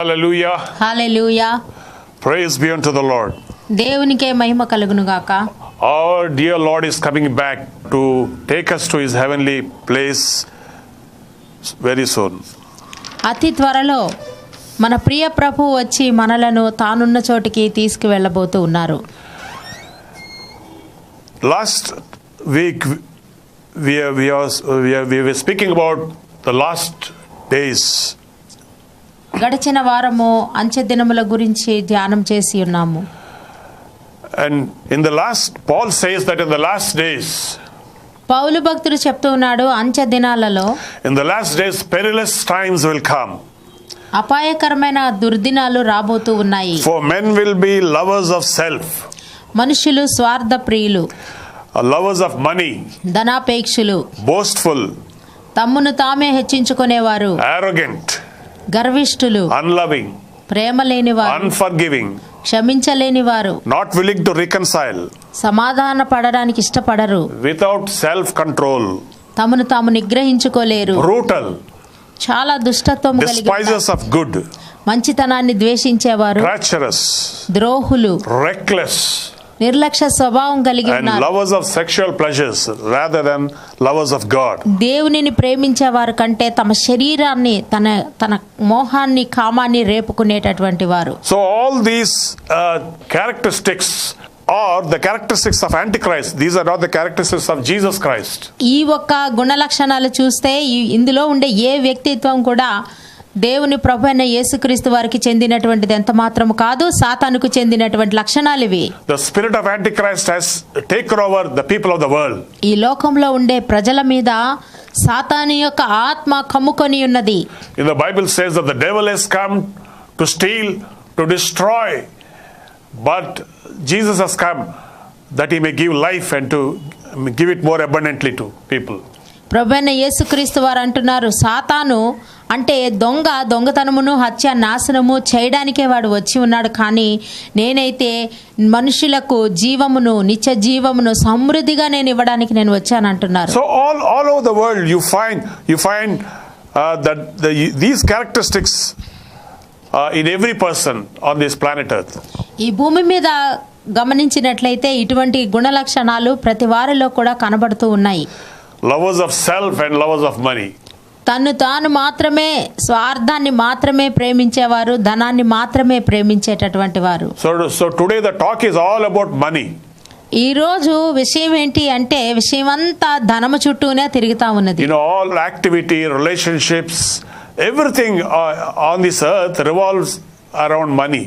Hallelujah. Hallelujah. Praise be unto the Lord. దేవునికే మహిమ కలుగును గాక. Our dear Lord is coming back to take us to his heavenly place very soon. అతి త్వరలో మన ప్రియ ప్రభువు వచ్చి మనలను తానున్న చోటికి తీసుకువెళ్ళబోతూ ఉన్నారు. Last week we were speaking about the last days. గడిచిన వారము అంచె దినముల గురించి ధ్యానం చేసి ఉన్నాము. And in the last, Paul says that in the last days, పౌలు భక్తుడు చెప్తూ ఉన్నాడు, అంచె దినాలలో in the last days perilous times will come. అపాయకరమైన దుర్దినాలు రాబోతూ ఉన్నాయి. For men will be lovers of self, మనుషులు స్వార్థ ప్రియులు, lovers of money, ధనాపేక్షులు, boastful, తమ్మును తామే హెచ్చించుకునేవారు, arrogant, గర్విష్ఠులు, unloving, ప్రేమ లేనివారు, unforgiving, క్షమించలేనివారు, not willing to reconcile, సమాధాన పడడానికి ఇష్టపడరు, without self-control, తమను తాము నిగ్రహించుకోలేరు, brutal, చాలా దుష్టత్వం కలిగి despisers of good, మంచితనాన్ని ద్వేషించేవారు, treacherous, ద్రోహులు, reckless, నిర్లక్ష్య స్వభావం కలిగి and ఉన్నారు. lovers of sexual pleasures rather than lovers of God. దేవునిని ప్రేమించేవారు కంటే తమ శరీరాన్ని తన మోహాన్ని కామాన్ని రేపుకునేటటువంటి వారు. So all these characteristics are the characteristics of Antichrist. These are not the characteristics of Jesus Christ. ఈ ఒక్క గుణ లక్షణాలు చూస్తే ఇందులో ఉండే ఏ వ్యక్తిత్వం కూడా దేవుని ప్రభు అయిన యేసుక్రీస్తు వారికి చెందినటువంటిది ఎంత మాత్రము కాదు, సాతానుకు చెందినటువంటి లక్షణాలు ఇవి. The spirit of Antichrist has taken over the people of the world. ఈ లోకంలో ఉండే ప్రజల మీద సాతాను యొక్క ఆత్మ కమ్ముకొని ఉన్నది. In the Bible says that the devil has come to steal, to destroy, but Jesus has come that he may give life and to give it more abundantly to people. ప్రభు అయిన యేసుక్రీస్తు వారు అంటున్నారు, సాతాను అంటే దొంగతనమును హత్య నాశనము చేయడానికే వాడు వచ్చి ఉన్నాడు, కానీ నేనైతే మనుషులకు జీవమును నిత్య జీవమును సమృద్ధిగా నేను ఇవ్వడానికి నేను వచ్చాను అంటున్నారు. So all over the world you find that these characteristics in every person on this planet Earth. ఈ భూమి మీద గమనించినట్లయితే ఇటువంటి గుణ లక్షణాలు ప్రతి వారిలో కూడా కనబడుతూ ఉన్నాయి. Lovers of self and lovers of money. తను తాను మాత్రమే, స్వార్థాన్ని మాత్రమే ప్రేమించేవారు, ధనాన్ని మాత్రమే ప్రేమించేటటువంటి వారు. So today the talk is all about money. ఈ రోజు విషయం ఏంటి అంటే విషయమంతా ధనము చుట్టూనే తిరుగుతా ఉన్నది. All activity, relationships, everything on this earth revolves around money.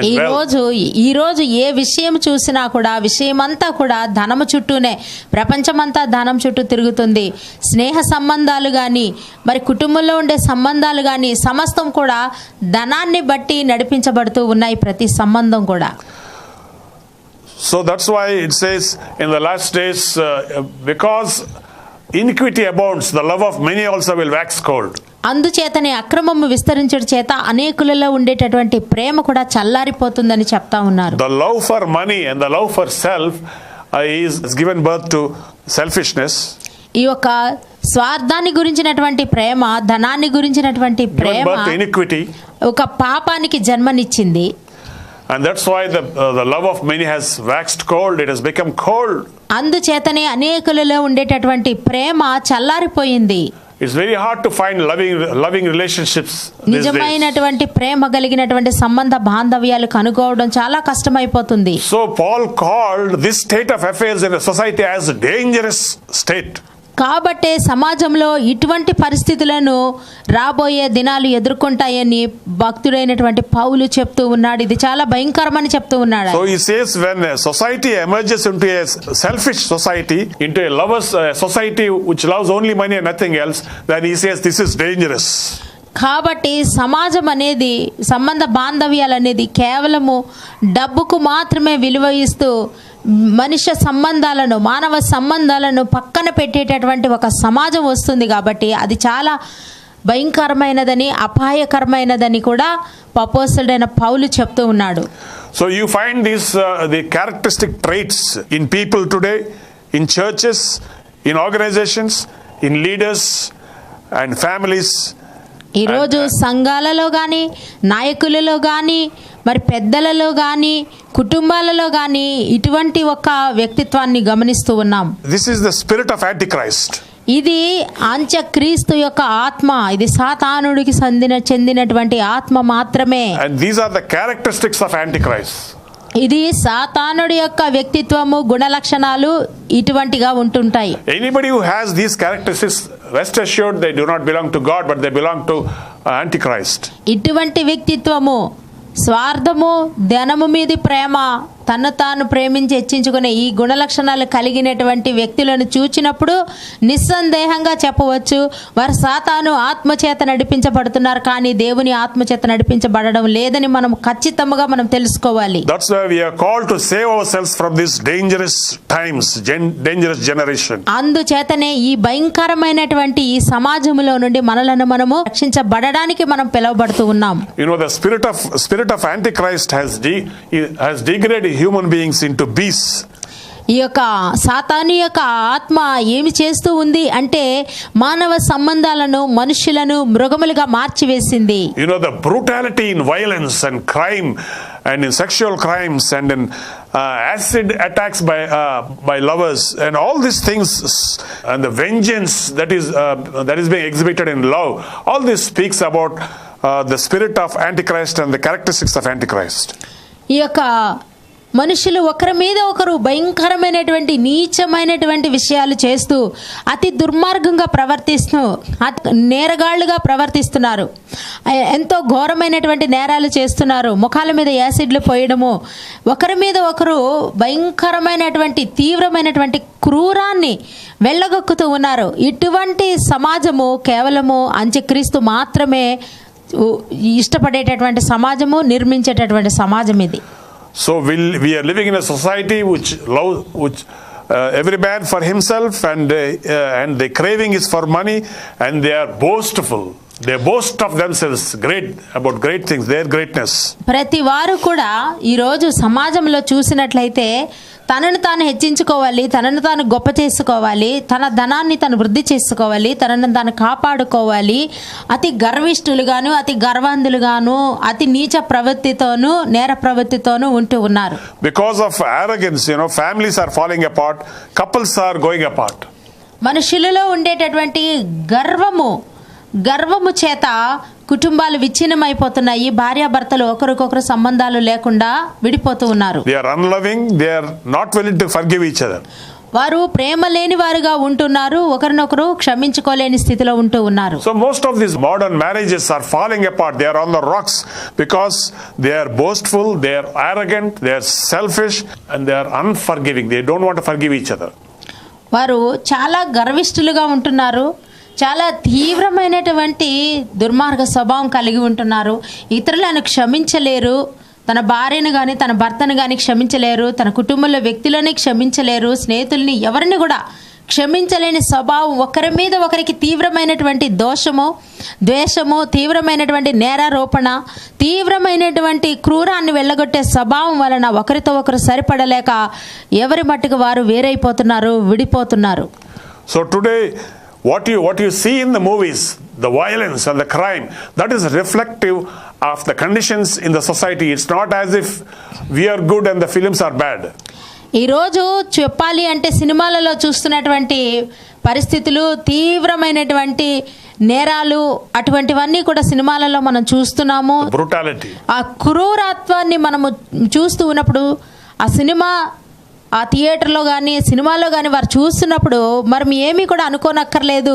ఈ రోజు ఏ విషయం చూసినా కూడా విషయమంతా కూడా ధనము చుట్టూనే, ప్రపంచమంతా ధనం చుట్టూ తిరుగుతుంది. స్నేహ సంబంధాలు కానీ, మరి కుటుంబంలో ఉండే సంబంధాలు కానీ, సమస్తం కూడా ధనాన్ని బట్టి నడిపించబడుతూ ఉన్నాయి, ప్రతి సంబంధం కూడా. So that's why it says in the last days, because iniquity abounds, the love of many also will wax cold. అందుచేతనే అక్రమము విస్తరించడం చేత అనేకులలో ఉండేటటువంటి ప్రేమ కూడా చల్లారిపోతుందని చెప్తా ఉన్నారు. The love for money and the love for self is given birth to selfishness. ఈ యొక్క స్వార్థాన్ని గురించినటువంటి ప్రేమ, ధనాన్ని గురించినటువంటి ప్రేమ iniquity, ఒక పాపానికి జన్మనిచ్చింది. And that's why the love of many has waxed cold. It has become cold. అందుచేతనే అనేకులలో ఉండేటటువంటి ప్రేమ చల్లారిపోయింది. It's very hard to find loving relationships these days. నిజమైనటువంటి ప్రేమ కలిగినటువంటి సంబంధ బాంధవ్యాలు కనుగోవడం చాలా కష్టమైపోతుంది. So Paul called this state of affairs in a society as a dangerous state. కాబట్టే సమాజంలో ఇటువంటి పరిస్థితులను రాబోయే దినాలు ఎదుర్కొంటాయని భక్తుడైనటువంటి పౌలు చెప్తూ ఉన్నాడు. ఇది చాలా భయంకరమని చెప్తూ ఉన్నాడు. So he says when a society emerges into a selfish society, into a lovers society which loves only money and nothing else, then he says this is dangerous. కాబట్టి సమాజం అనేది, సంబంధ బాంధవ్యాలు అనేది కేవలము డబ్బుకు మాత్రమే విలువ ఇస్తూ మనుష్య సంబంధాలను, మానవ సంబంధాలను పక్కన పెట్టేటటువంటి ఒక సమాజం వస్తుంది. కాబట్టి అది చాలా భయంకరమైనదని, అపాయకరమైనదని కూడా అపోస్తలుడైన పౌలు చెప్తూ ఉన్నాడు. So you find these the characteristic traits in people today, in churches, in organizations, in leaders and families, ఈరోజు సంఘాలలో కానీ, నాయకులలో కానీ, మరి పెద్దలలో కానీ, కుటుంబాలలో కానీ ఇటువంటి ఒక వ్యక్తిత్వాన్ని గమనిస్తూ ఉన్నాం. This is the spirit of Antichrist. ఇది అంత్యక్రీస్తు యొక్క ఆత్మ. ఇది సాతానుడికి చెందినటువంటి ఆత్మ మాత్రమే. And these are the characteristics of Antichrist. ఇది సాతానుడి యొక్క వ్యక్తిత్వము, గుణ లక్షణాలు ఇటువంటిగా ఉంటుంటాయి. Anybody who has these characteristics, rest assured they do not belong to God, but they belong to Antichrist. ఇటువంటి వ్యక్తిత్వము, స్వార్థము, ధనము మీది ప్రేమ, తను తాను ప్రేమించి హెచ్చించుకునే ఈ గుణ లక్షణాలు కలిగినటువంటి వ్యక్తులను చూచినప్పుడు నిస్సందేహంగా చెప్పవచ్చు, వారు సాతాను ఆత్మచేత నడిపించబడుతున్నారు, కానీ దేవుని ఆత్మచేత నడిపించబడడం లేదని మనం ఖచ్చితంగా మనం తెలుసుకోవాలి. That's why we are called to save ourselves from these dangerous times, dangerous generation. అందుచేతనే ఈ భయంకరమైనటువంటి ఈ సమాజంలో నుండి మనలను మనము రక్షించబడడానికి మనం పిలువబడుతూ ఉన్నాం. You know, the spirit of Antichrist has degraded human beings into beasts. ఈ యొక్క సాతాను యొక్క ఆత్మ ఏమి చేస్తూ ఉంది అంటే మానవ సంబంధాలను, మనుషులను మృగములుగా మార్చివేసింది. You know, the brutality in violence and crime and in sexual crimes and in acid attacks by lovers and all these things, and the vengeance that is being exhibited in love, all this speaks about the spirit of Antichrist and the characteristics of Antichrist. ఈ యొక్క మనుషులు ఒకరి మీద ఒకరు భయంకరమైనటువంటి నీచమైనటువంటి విషయాలు చేస్తూ అతి దుర్మార్గంగా ప్రవర్తిస్తూ అతి నేరగాళ్లుగా ప్రవర్తిస్తున్నారు. ఎంతో ఘోరమైనటువంటి నేరాలు చేస్తున్నారు. ముఖాల మీద యాసిడ్లు పోయడము, ఒకరి మీద ఒకరు భయంకరమైనటువంటి తీవ్రమైనటువంటి క్రూరాన్ని వెళ్ళగొక్కుతూ ఉన్నారు. ఇటువంటి సమాజము కేవలము అంత్యక్రీస్తు మాత్రమే ఇష్టపడేటటువంటి సమాజము, నిర్మించేటటువంటి సమాజం ఇది. So we are living in a society which every man for himself, and the craving is for money, and they are boastful. They boast of themselves about great things, their greatness. ప్రతి వారు కూడా ఈ రోజు సమాజంలో చూసినట్లయితే తనను తాను హెచ్చించుకోవాలి, తనను తాను గొప్ప చేసుకోవాలి, తన ధనాన్ని తను వృద్ధి చేసుకోవాలి, తనను తాను కాపాడుకోవాలి, అతి గర్విష్ఠులుగాను, అతి గర్వాంధులుగాను, అతి నీచ ప్రవృత్తితోనూ, నేర ప్రవృత్తితోనూ ఉంటూ ఉన్నారు. Because of arrogance, you know, families are falling apart, couples are going apart. మనుషులలో ఉండేటటువంటి గర్వము చేత కుటుంబాలు విచ్ఛిన్నమైపోతున్నాయి. భార్యాభర్తలు ఒకరికొకరు సంబంధాలు లేకుండా విడిపోతూ ఉన్నారు. They are unloving, they are not willing to forgive each other. వారు ప్రేమ లేని వారుగా ఉంటున్నారు, ఒకరినొకరు క్షమించుకోలేని స్థితిలో ఉంటూ ఉన్నారు. So most of these modern marriages are falling apart. They are on the rocks because they are boastful, they are arrogant, they are selfish, and they are unforgiving. They don't want to forgive each other. వారు చాలా గర్విష్ఠులుగా ఉంటున్నారు, చాలా తీవ్రమైనటువంటి దుర్మార్గ స్వభావం కలిగి ఉంటున్నారు. ఇతరులను క్షమించలేరు, తన భార్యను కానీ తన భర్తను కానీ క్షమించలేరు, తన కుటుంబంలో వ్యక్తులని క్షమించలేరు, స్నేహితుల్ని ఎవరిని కూడా క్షమించలేని స్వభావం, ఒకరి మీద ఒకరికి తీవ్రమైనటువంటి దోషము, ద్వేషము, తీవ్రమైనటువంటి నేరారోపణ, తీవ్రమైనటువంటి క్రూరాన్ని వెళ్ళగొట్టే స్వభావం వలన ఒకరితో ఒకరు సరిపడలేక ఎవరి మట్టుకు వారు వేరైపోతున్నారు, విడిపోతున్నారు. So today what you see in the movies, the violence and the crime, that is reflective of the conditions in the society. It's not as if we are good and the films are bad. ఈరోజు చెప్పాలి అంటే సినిమాలలో చూస్తున్నటువంటి పరిస్థితులు, తీవ్రమైనటువంటి నేరాలు, అటువంటివన్నీ కూడా సినిమాలలో మనం చూస్తున్నాము. Brutality. ఆ క్రూరత్వాన్ని మనము చూస్తూ ఉన్నప్పుడు ఆ థియేటర్లో కానీ సినిమాలో కానీ వారు చూస్తున్నప్పుడు మరి ఏమీ కూడా అనుకోనక్కర్లేదు,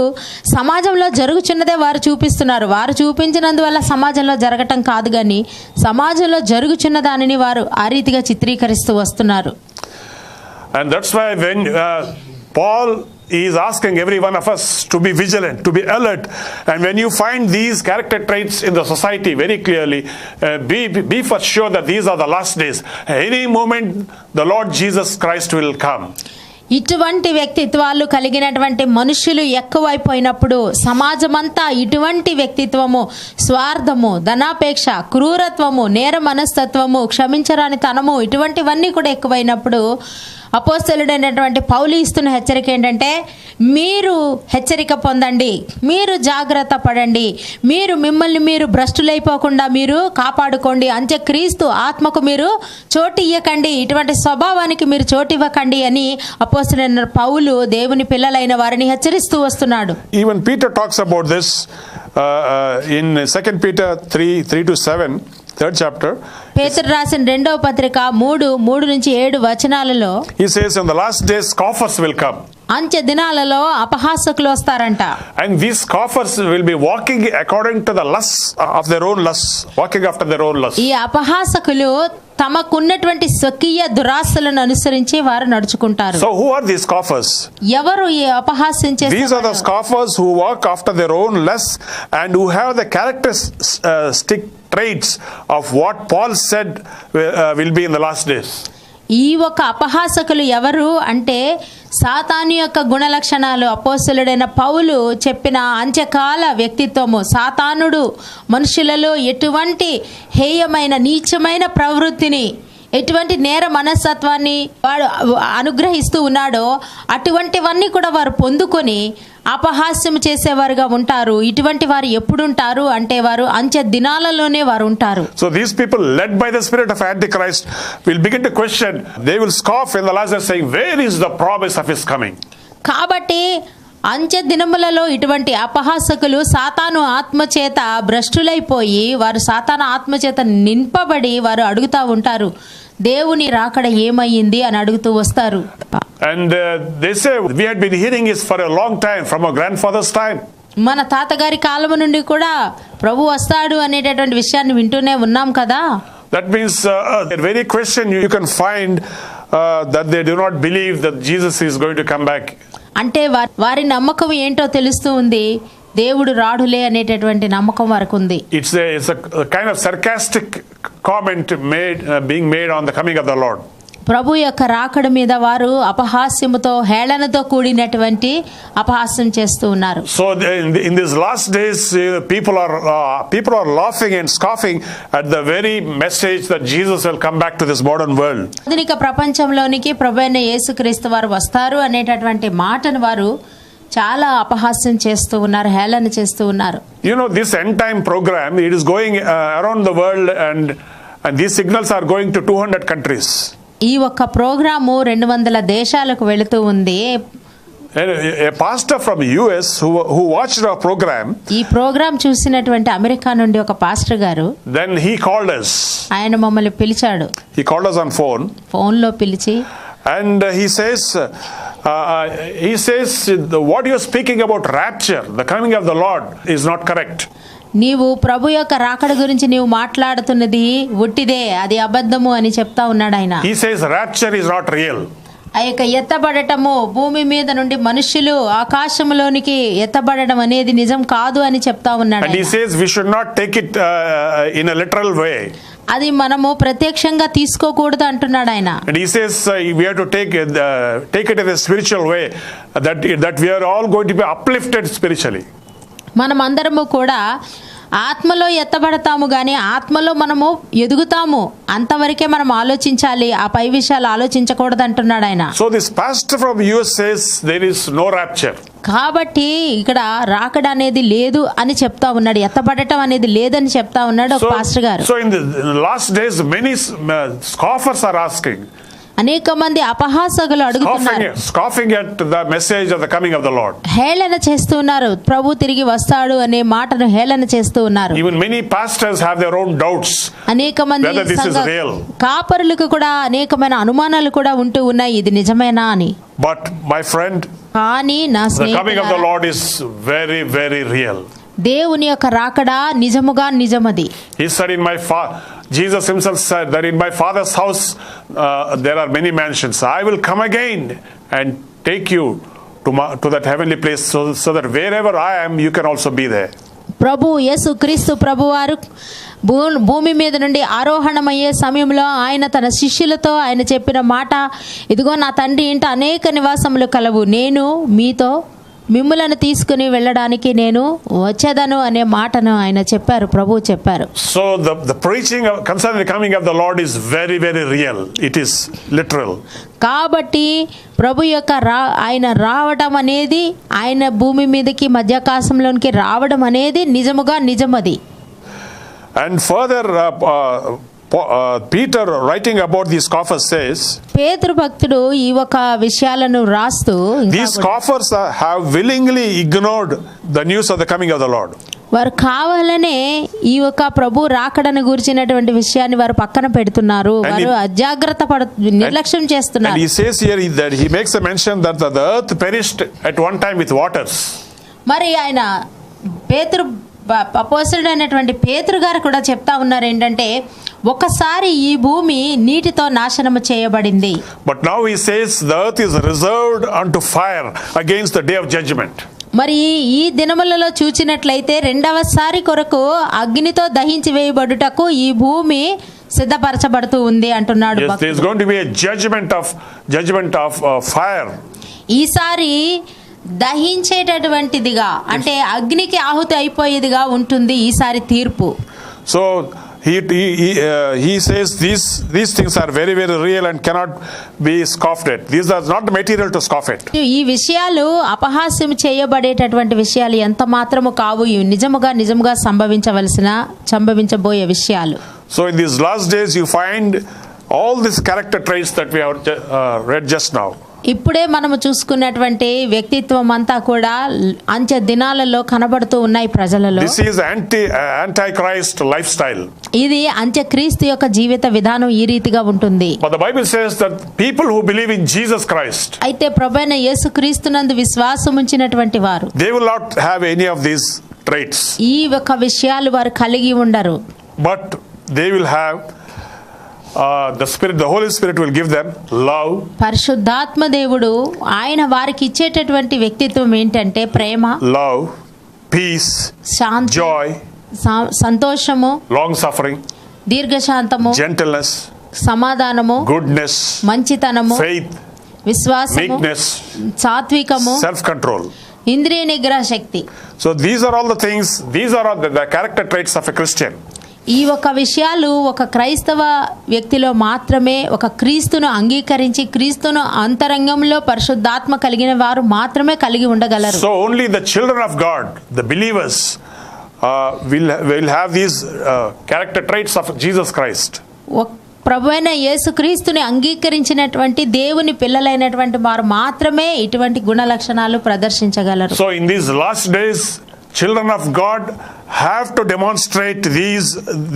సమాజంలో జరుగుచున్నదే వారు చూపిస్తున్నారు. వారు చూపించినందువల్ల సమాజంలో జరగటం కాదు, కానీ సమాజంలో జరుగుచున్న దానిని వారు ఆ రీతిగా చిత్రీకరిస్తూ వస్తున్నారు. And that's why when Paul is asking every one of us to be vigilant, to be alert, and when you find these character traits in the society very clearly, be for sure that these are the last days. Any moment the Lord Jesus Christ will come. ఇటువంటి వ్యక్తిత్వాలు కలిగినటువంటి మనుషులు ఎక్కువైపోయినప్పుడు సమాజమంతా ఇటువంటి వ్యక్తిత్వము, స్వార్థము, ధనాపేక్ష, క్రూరత్వము, నేర మనస్తత్వము, క్షమించరాని తనము, ఇటువంటివన్నీ కూడా ఎక్కువైనప్పుడు అపోస్తలుడైనటువంటి పౌలు ఇస్తున్న హెచ్చరిక ఏంటంటే, మీరు హెచ్చరిక పొందండి, మీరు జాగ్రత్త పడండి, మీరు మిమ్మల్ని మీరు భ్రష్టులైపోకుండా మీరు కాపాడుకోండి, అంత్యక్రీస్తు ఆత్మకు మీరు చోటు ఇవ్వకండి, ఇటువంటి స్వభావానికి మీరు చోటు ఇవ్వకండి అని అపోస్తలుడైన పౌలు దేవుని పిల్లలైన వారిని హెచ్చరిస్తూ వస్తున్నాడు. Even Peter talks about this in 2 Peter 3:3-7, third chapter. పేతురు రాసిన 2వ పత్రిక 3:3-7 వచనాలలో He says, in the last days scoffers will come. అంత్య దినాలలో అపహాసకులు వస్తారంట. And these scoffers will be walking according to the lusts of their own lusts, walking after their own lusts. ఈ అపహాసకులు తమకున్నటువంటి స్వకీయ దురాశలను అనుసరించి వారు నడుచుకుంటారు. So who are these scoffers? ఎవరు ఈ అపహాస్యం These are the scoffers who walk after their own lusts and who have the characteristic traits of what Paul said will be in the last days. ఈ ఒక అపహాసకులు ఎవరు అంటే, సాతాను యొక్క గుణ లక్షణాలు అపోస్తలుడైన పౌలు చెప్పిన అంత్యకాల వ్యక్తిత్వము. సాతానుడు మనుషులలో ఎటువంటి హేయమైన నీచమైన ప్రవృత్తిని, ఎటువంటి నేర మనస్తత్వాన్ని వాడు అనుగ్రహిస్తూ ఉన్నాడో అటువంటివన్నీ కూడా వారు పొందుకొని అపహాస్యం చేసేవారుగా ఉంటారు. ఇటువంటి వారు ఎప్పుడుంటారు అంటే, వారు అంత్య దినాలలోనే వారు ఉంటారు. So these people led by the spirit of Antichrist will begin to question. They will scoff in the last days, saying, where is the promise of his coming? కాబట్టి అంత్య దినములలో ఇటువంటి అపహాసకులు సాతాను ఆత్మచేత భ్రష్టులైపోయి, వారు సాతాను ఆత్మచేత నింపబడి వారు అడుగుతూ ఉంటారు, దేవుని రాకడ ఏమయ్యింది అని అడుగుతూ వస్తారు. And they say, we had been hearing this for a long time, from our grandfather's time. మన తాతగారి కాలము నుండి కూడా ప్రభు వస్తాడు అనేటటువంటి విషయాన్ని వింటూనే ఉన్నాం కదా. That means the very question you can find that they do not believe that Jesus is going to come back. అంటే వారి నమ్మకం ఏంటో తెలుస్తూ ఉంది, దేవుడు రాడులే అనేటటువంటి నమ్మకం వరకు ఉంది. It's a kind of sarcastic comment being made on the coming of the Lord. ప్రభు యొక్క రాకడ మీద వారు అపహాస్యముతో, హేళనతో కూడినటువంటి అపహాస్యం చేస్తూ ఉన్నారు. So in these last days, people are laughing and scoffing at the very message that Jesus will come back to this modern world. ఆధునిక ప్రపంచంలోనికి ప్రభువైన యేసుక్రీస్తు వారు వస్తారు అనేటటువంటి మాటను వారు చాలా అపహాస్యం చేస్తూ ఉన్నారు, హేళన చేస్తూ ఉన్నారు. You know, this end time program, it is going around the world, and these signals are going to 200 countries. ఈ ఒక్క ప్రోగ్రాము 200 దేశాలకు వెళుతూ ఉంది. A pastor from US who watched our program, ఈ ప్రోగ్రాం చూసినటువంటి అమెరికా నుండి ఒక పాస్టర్ గారు, then he called us. ఆయన మమ్మల్ని పిలిచాడు. He called us on ఫోన్లో పిలిచి, and he says what you are speaking about rapture, the coming of the Lord, is not correct. నీవు ప్రభు యొక్క రాకడ గురించి నీవు మాట్లాడుతున్నది ఉట్టిదే, అది అబద్ధము అని చెప్తా ఉన్నాడు ఆయన. He says rapture is not real. ఆ యొక్క ఎత్తబడటము, భూమి మీద నుండి మనుష్యులు ఆకాశంలోనికి ఎత్తబడడం అనేది నిజం కాదు అని చెప్తా ఉన్నాడు. And he says we should not take it in a literal way. అది మనము ప్రత్యక్షంగా తీసుకోకూడదు అంటున్నాడు ఆయన. And he says we have to take it in a spiritual way, that we are all going to be uplifted spiritually. మనం అందరము కూడా ఆత్మలో ఎత్తబడతాము, కానీ ఆత్మలో మనము ఎదుగుతాము, అంతవరకే మనం ఆలోచించాలి, ఆ పై విషయాలు ఆలోచించకూడదు అంటున్నాడు ఆయన. So this pastor from US says there is no rapture. కాబట్టి ఇక్కడ రాకడ అనేది లేదు అని చెప్తా ఉన్నాడు, ఎత్తబడటం అనేది లేదని చెప్తా ఉన్నాడు ఒక పాస్టర్ గారు. So in the last days, many scoffers are asking, అనేక మంది అపహాసకులు అడుగుతున్నారు, scoffing at the message of the coming of the Lord. హేళన చేస్తూ ఉన్నారు, ప్రభు తిరిగి వస్తాడు అనే మాటను హేళన చేస్తూ ఉన్నారు. Even many pastors have their own doubts అనేక మంది whether this is real. కాపరులకు కూడా అనేకమైన అనుమానాలు కూడా ఉంటూ ఉన్నాయి, ఇది నిజమేనా అని. But my friend, కానీ నా the coming of the స్నేహితులారా, Lord is very, very real. దేవుని యొక్క రాకడ నిజముగా నిజమది. He said, Jesus himself said that in my Father's house there are many mansions. I will come again and take you to that heavenly place, so that wherever I am, you can also be there. ప్రభు యేసు క్రీస్తు ప్రభువారు భూమి మీద నుండి ఆరోహణమయ్యే సమయంలో ఆయన తన శిష్యులతో ఆయన చెప్పిన మాట, ఇదిగో నా తండ్రి ఇంట అనేక నివాసములు కలవు, నేను మీతో మిమ్ములను తీసుకుని వెళ్ళడానికి నేను వచ్చేదను అనే మాటను ఆయన చెప్పారు, ప్రభువు చెప్పారు. So the preaching concerning the coming of the Lord is very, very real. It is literal. కాబట్టి ప్రభు యొక్క ఆయన రావడం అనేది, ఆయన భూమి మీదకి మధ్యాకాశంలోనికి రావడం అనేది నిజముగా నిజమది. And further, Peter writing about these scoffers says, పేతురు భక్తుడు ఈ ఒక విషయాలను రాస్తూ these scoffers have willingly ignored the news of the coming of the Lord. వారు కావాలనే ఈ యొక్క ప్రభు రాకడను గురించినటువంటి విషయాన్ని వారు పక్కన పెడుతున్నారు, వారు నిర్లక్ష్యం చేస్తున్నారు. And he says here that he makes a mention that the earth perished at one time with waters. మరి ఆయన పేతురు అపోస్తలుడు అయినటువంటి పేతురు గారు కూడా చెప్తా ఉన్నారు ఏంటంటే, ఒకసారి ఈ భూమి నీటితో నాశనము చేయబడింది. But now he says the earth is reserved unto fire against the day of judgment. మరి ఈ దినములలో చూచినట్లయితే రెండవసారి కొరకు అగ్నితో దహించి వేయబడుటకు ఈ భూమి సిద్ధపరచబడుతూ ఉంది అంటున్నాడు. Yes, there is going to be a judgment of fire. ఈసారి దహించేటటువంటిదిగా, అంటే అగ్నికి ఆహుతి అయిపోయేదిగా ఉంటుంది ఈసారి తీర్పు. So he says these things are very, very real and cannot be scoffed at. These are not the material to scoff at. ఈ విషయాలు అపహాస్యం చేయబడేటటువంటి విషయాలు ఎంత మాత్రము కావు, ఇవి నిజముగా సంభవించబోయే విషయాలు. So in these last days you find all these character traits that we have read just now. ఇప్పుడే మనము చూసుకున్నటువంటి వ్యక్తిత్వం అంతా కూడా అంచె దినాలలో కనబడుతూ ఉన్నాయి ప్రజలలో. This is anti-Christ lifestyle. ఇది అంత్యక్రీస్తు యొక్క జీవిత విధానం ఈ రీతిగా ఉంటుంది. But the Bible says that people who believe in Jesus Christ, అయితే ప్రభువైన యేసుక్రీస్తునందు విశ్వాసం ఉంచినటువంటి వారు, they will not have any of these traits. ఈ ఒక విషయాలు వారు కలిగి ఉండరు. But they will have the Holy Spirit will give them love. పరిశుద్ధాత్మ దేవుడు ఆయన వారికి ఇచ్చేటటువంటి వ్యక్తిత్వం ఏంటంటే ప్రేమ, love, peace, శాంతి, joy, సంతోషము, long suffering, దీర్ఘశాంతము, gentleness, సమాధానము, goodness, మంచితనము, faith, విశ్వాసము, meekness, సాత్వికము, self control. ఇంద్రియ నిగ్రహ శక్తి. So these are all the things, these are all the character traits of a Christian. ఈ ఒక విషయాలు ఒక క్రైస్తవ వ్యక్తిలో మాత్రమే, ఒక క్రీస్తును అంగీకరించి క్రీస్తును అంతరంగంలో పరిశుద్ధాత్మ కలిగిన వారు మాత్రమే కలిగి ఉండగలరు. So only the children of God, the believers, will have these character traits of Jesus Christ. ప్రభువైన యేసుక్రీస్తుని అంగీకరించినటువంటి దేవుని పిల్లలైనటువంటి వారు మాత్రమే ఇటువంటి గుణ లక్షణాలు ప్రదర్శించగలరు. So in these last days, children of God have to demonstrate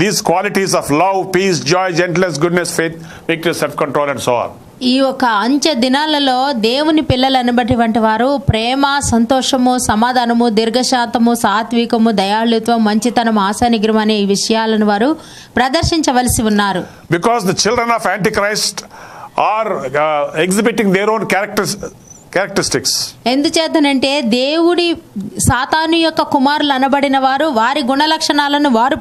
these qualities of love, peace, joy, gentleness, goodness, faith, meekness, self-control, and so on. ఈ ఒక అంచె దినాలలో దేవుని పిల్లలు అనబడినటువంటి వారు ప్రేమ, సంతోషము, సమాధానము, దీర్ఘశాంతము, సాత్వికము, దయాళుత్వం, మంచితనం, ఆశానిగ్రహం అనే ఈ విషయాలను వారు ప్రదర్శించవలసి ఉన్నారు. Because the children of Antichrist are exhibiting their own characteristics. ఎందుచేతనంటే దేవుడి సాతాను యొక్క కుమారులు అనబడిన వారు వారి గుణ లక్షణాలను వారు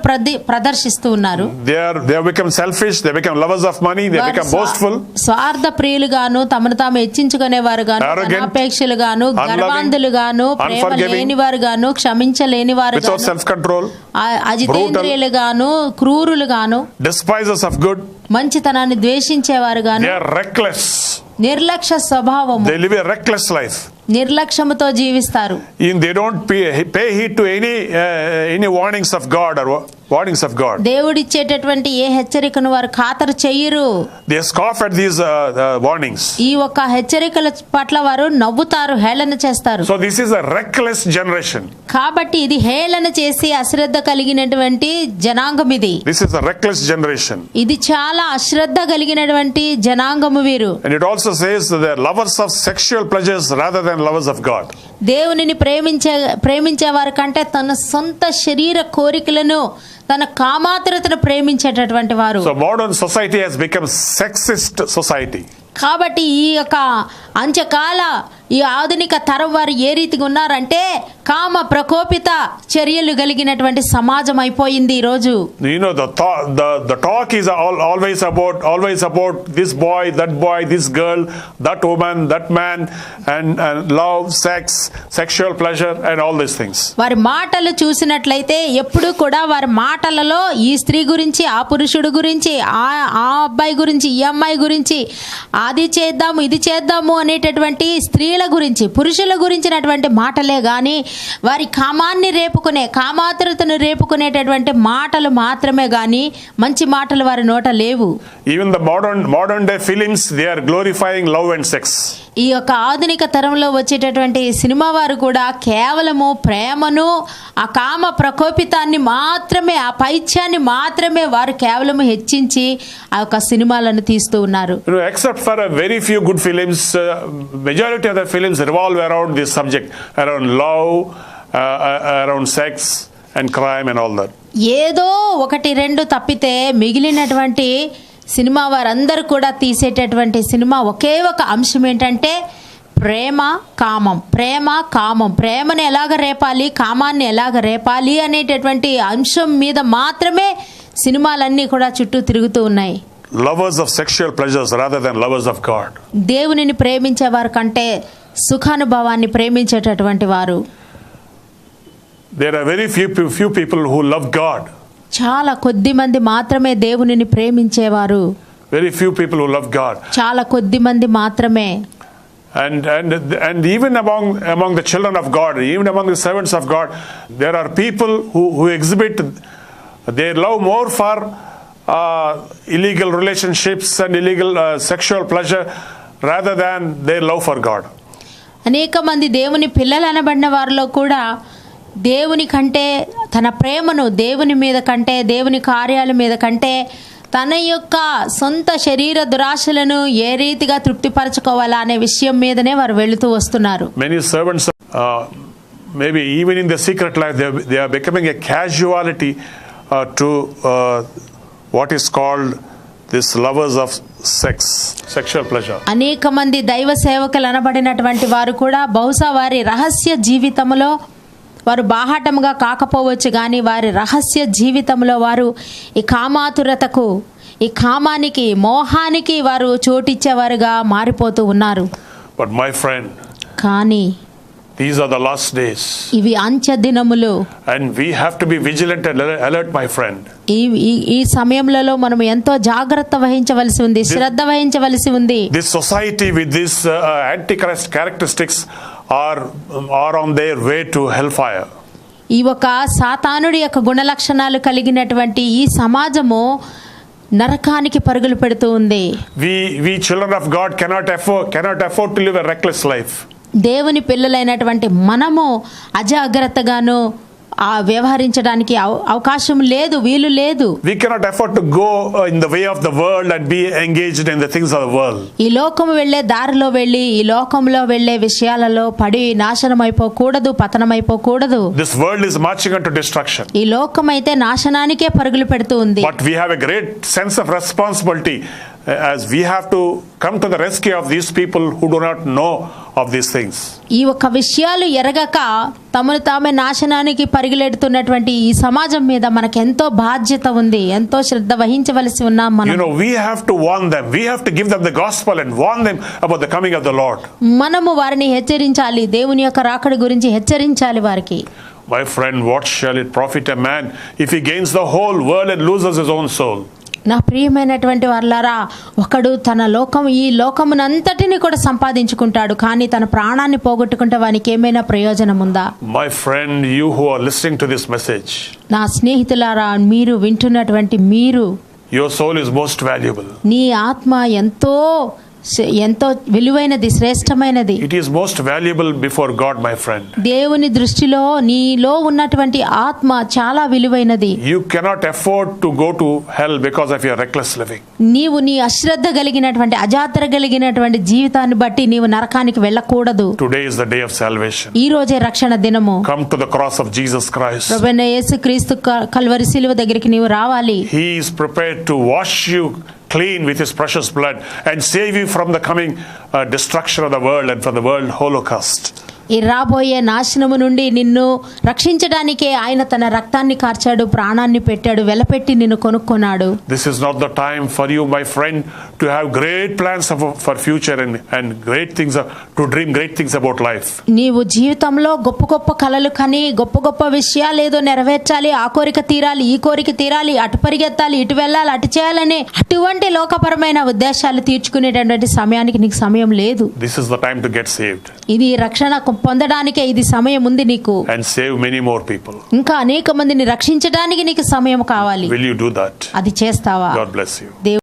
ప్రదర్శిస్తూ ఉన్నారు. They have become selfish, they become lovers of money, they become boastful, స్వార్థ ప్రియులుగాను, తమను తాము హెచ్చించుకునేవారు గాను, అనాపేక్షలు గాను, గర్వాంధులు గాను, ప్రేమ లేని వారు గాను, క్షమించలేని వారు without self control, అజితేంద్రియులు గాను, క్రూరులు గాను, despisers of good, మంచితనాన్ని ద్వేషించేవారు గాను, they are reckless, నిర్లక్ష్య స్వభావము, they live a reckless life, నిర్లక్ష్యముతో జీవిస్తారు. they don't pay heed to any warnings of God or warnings of God. దేవుడిచ్చేటటువంటి ఏ హెచ్చరికను వారు ఖాతరు చెయ్యరు. They scoff at these warnings. ఈ ఒక హెచ్చరికల పట్ల వారు నవ్వుతారు, హేళన చేస్తారు. So this is a reckless generation. కాబట్టి ఇది హేళన చేసి అశ్రద్ధ కలిగినటువంటి జనాంగం ఇది. This is a reckless generation. ఇది చాలా అశ్రద్ధ కలిగినటువంటి జనాంగము వీరు. And it also says that they are lovers of sexual pleasures rather than lovers of God. దేవునిని ప్రేమించే వారి కంటే తన సొంత శరీర కోరికలను, తన కామాతురతను ప్రేమించేటటువంటి వారు. So modern society has become sexist society. కాబట్టి ఈ యొక్క అంత్యకాల ఈ ఆధునిక తరం వారు ఏ రీతిగా ఉన్నారంటే కామ ప్రకోపిత చర్యలు కలిగినటువంటి సమాజం అయిపోయింది ఈ రోజు. You know, the talk is always about this boy, this girl, that woman, that man, and love, sex, sexual pleasure, and all these things. వారి మాటలు చూసినట్లయితే ఎప్పుడు కూడా వారి మాటలలో ఈ స్త్రీ గురించి, ఆ పురుషుడు గురించి, ఆ అబ్బాయి గురించి, ఈ అమ్మాయి గురించి, అది చేద్దాము ఇది చేద్దాము అనేటటువంటి స్త్రీల గురించి, పురుషుల గురించినటువంటి మాటలే గాని వారి కామాన్ని రేపుకునే, కామాతురతను రేపుకునేటటువంటి మాటలు మాత్రమే గాని మంచి మాటలు వారి నోట లేవు. Even the modern day films, they are glorifying love and sex. ఈ యొక్క ఆధునిక తరంలో వచ్చేటటువంటి సినిమా వారు కూడా కేవలము ప్రేమను, ఆ కామ ప్రకోపితాన్ని మాత్రమే, ఆ పైత్యాన్ని మాత్రమే వారు కేవలము హెచ్చించి ఆ యొక్క సినిమాలను తీస్తూ ఉన్నారు. You know, except for a very few good films, majority of the films revolve around this subject, around love, around sex and crime and all that. ఏదో ఒకటి రెండు తప్పితే మిగిలినటువంటి సినిమా వారందరూ కూడా తీసేటటువంటి సినిమా ఒకే ఒక అంశం ఏంటంటే ప్రేమ కామం, ప్రేమ కామం, ప్రేమను ఎలాగ రేపాలి, కామాన్ని ఎలాగ రేపాలి అనేటటువంటి అంశం మీద మాత్రమే సినిమాలన్నీ కూడా చుట్టూ తిరుగుతూ ఉన్నాయి. Lovers of sexual pleasures rather than lovers of God. దేవునిని ప్రేమించే వారి కంటే సుఖానుభవాన్ని ప్రేమించేటటువంటి వారు. There are very few people who love God. చాలా కొద్ది మంది మాత్రమే దేవునిని ప్రేమించేవారు. Very few people who love God. చాలా కొద్ది మంది మాత్రమే. And even among the children of God, even among the servants of God, there are people who exhibit their love more for illegal relationships and illegal sexual pleasure rather than their love for God. అనేక మంది దేవుని పిల్లలు అనబడిన వారిలో కూడా దేవుని కంటే, తన ప్రేమను దేవుని మీద కంటే, దేవుని కార్యాల మీద కంటే, తన యొక్క సొంత శరీర దురాశలను ఏ రీతిగా తృప్తిపరచుకోవాలా అనే విషయం మీదనే వారు వెళుతూ వస్తున్నారు. Many servants, maybe even in the secret life, they are becoming a casualty to what is called this lovers of sex, sexual pleasure. అనేక మంది దైవ సేవకులు అనబడినటువంటి వారు కూడా బహుశా వారి రహస్య జీవితంలో, వారు బాహాటముగా కాకపోవచ్చు కానీ వారి రహస్య జీవితంలో వారు ఈ కామాతురతకు, ఈ కామానికి, మోహానికి వారు చోటిచ్చేవారుగా మారిపోతూ ఉన్నారు. But my friend, కానీ these are the last days. ఇవి అంత్య దినములు. And we have to be vigilant and alert, my friend. ఈ సమయంలో మనం ఎంతో జాగ్రత్త వహించవలసి ఉంది, శ్రద్ధ వహించవలసి ఉంది. This society with these antichrist characteristics are on their way to hellfire. ఈ ఒక సాతానుడి యొక్క గుణ లక్షణాలు కలిగినటువంటి ఈ సమాజము నరకానికి పరుగులు పెడుతూ ఉంది. We children of God cannot afford to live a reckless life. దేవుని పిల్లలైనటువంటి మనము అజాగ్రత్తగాను వ్యవహరించడానికి అవకాశం లేదు, వీలు లేదు. We cannot afford to go in the way of the world and be engaged in the things of the world. ఈ లోకము వెళ్ళే దారిలో వెళ్ళి, ఈ లోకంలో వెళ్ళే విషయాలలో పడి నాశనం అయిపోకూడదు, పతనం అయిపోకూడదు. This world is marching into destruction. ఈ లోకం అయితే నాశనానికే పరుగులు పెడుతూ ఉంది. But we have a great sense of responsibility as we have to come to the rescue of these people who do not know of these things. ఈ ఒక విషయాలు ఎరగక తమను తామే నాశనానికి పరిగెడుతున్నటువంటి ఈ సమాజం మీద మనకు ఎంతో బాధ్యత ఉంది, ఎంతో శ్రద్ధ వహించవలసి ఉన్నాం మనం. You know, we have to warn them. We have to give them the gospel and warn them about the coming of the Lord. మనము వారిని హెచ్చరించాలి, దేవుని యొక్క రాకడ గురించి హెచ్చరించాలి వారికి. My friend, what shall it profit a man if he gains the whole world and loses his own soul? నా ప్రియమైనటువంటి వారలారా, ఒకడు ఈ లోకమునంతటిని కూడా సంపాదించుకుంటాడు, కానీ తన ప్రాణాన్ని పోగొట్టుకుంటే వానికి ఏమైనా ప్రయోజనం ఉందా? My friend, you who are listening to this message, నా స్నేహితులారా, మీరు వింటున్నటువంటి మీరు, your soul is most valuable. నీ ఆత్మ ఎంతో విలువైనది, శ్రేష్టమైనది. It is most valuable before God, my friend. దేవుని దృష్టిలో నీలో ఉన్నటువంటి ఆత్మ చాలా విలువైనది. You cannot afford to go to hell because of your reckless living. నీవు నీ అశ్రద్ధ కలిగినటువంటి, అజాగ్రత్త కలిగినటువంటి జీవితాన్ని బట్టి నీవు నరకానికి వెళ్ళకూడదు. Today is the day of salvation. ఈ రోజే రక్షణ దినము. Come to the cross of Jesus Christ. ప్రభువైన యేసుక్రీస్తు కల్వరి శిలువ దగ్గరికి నీవు రావాలి. He is prepared to wash you clean with his precious blood and save you from the coming destruction of the world and from the world holocaust. ఈ రాబోయే నాశనము నుండి నిన్ను రక్షించడానికే ఆయన తన రక్తాన్ని కార్చాడు, ప్రాణాన్ని పెట్టాడు, వెలపెట్టి నిన్ను కొనుక్కున్నాడు. This is not the time for you, my friend, to have great plans for future and great things, to dream great things about life. నీవు జీవితంలో గొప్ప గొప్ప కలలు కని గొప్ప గొప్ప విషయాలు ఏదో నెరవేర్చాలి, ఆ కోరిక తీరాలి, ఈ కోరిక తీరాలి, అటు పరిగెత్తాలి, ఇటు వెళ్ళాలి, అటు చేయాలని అటువంటి లోకపరమైన ఉద్దేశాలు తీర్చుకునేటటువంటి సమయానికి నీకు సమయం లేదు. This is the time to get saved. ఇది రక్షణ పొందడానికే ఇది సమయం ఉంది నీకు. And save many more people. ఇంకా అనేక మందిని రక్షించడానికి నీకు సమయం కావాలి. Will you do that? అది చేస్తావా? God bless you.